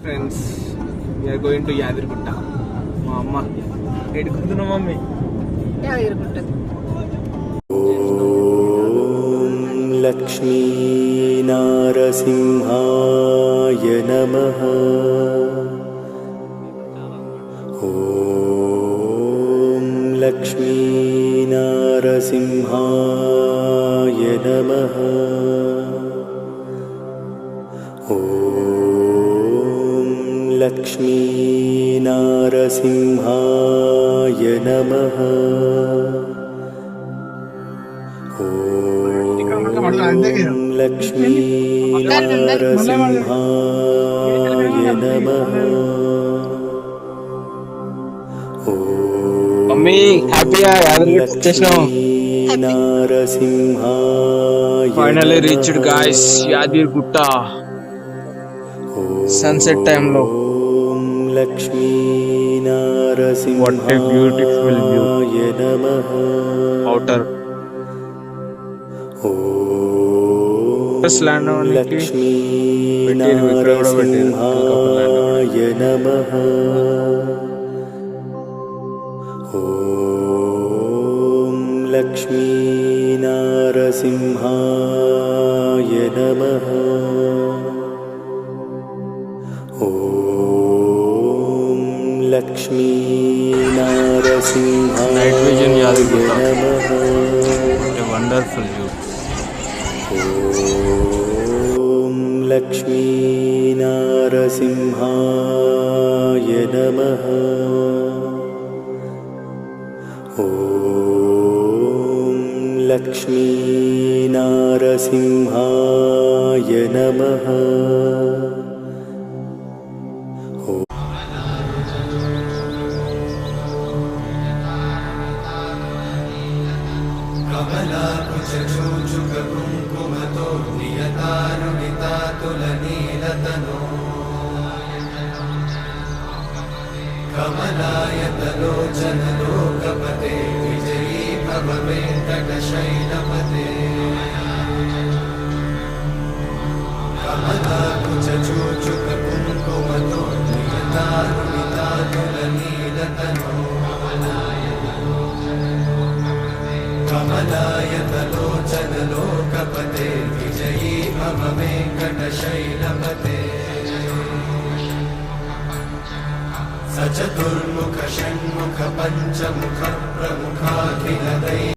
Friends, we're going to Yadagirigutta. మా అమ్మ ఎడుకుతున్నా మమ్మీ యాదగిరిగుట్ట. లక్ష్మీ నారసింహాయ నమః. ఓం లక్ష్మీ నారసింహాయ నమః. ఓం లక్ష్మీ నారసింహాయ నమః. లక్ష్మీ నారసింహాయ నమః. మమ్మీ హ్యాపీగా యాదగిరిగుట్ట వచ్చేసినాం. Finally reached guys Yadagirigutta sunset time లో. లక్ష్మీ నారసింహాయ వాట్ ఏ బ్యూటిఫుల్ వ్యూ. నమః. అవుటర్ లక్ష్మీ నారసింహాయ నమః. ఓం లక్ష్మీ నారసింహాయ నమః. ఓం లక్ష్మీ నారసింహాయ నైట్ విజన్ యాదగిరిగుట్ట. నమః. Wonderful view. ఓం లక్ష్మీ నారసింహాయ నమః. ఓం లక్ష్మీ నారసింహాయ నమః. కమలాకుచూచుకుంకుమతో నియతానునితాతులనీలతనో కమలాయతలోచనలోకపతే విజయీ భవ వెంకటశైలపతే. కమలాకుచూచుకుంకుమతో నియతానునితాతులనీలతనో కమలాయతలోచనలోకపతే విజయీ భవ వెంకటశైలపతే. సచతుర్ముఖ షణ్ముఖ పంచముఖ ప్రముఖాఖిల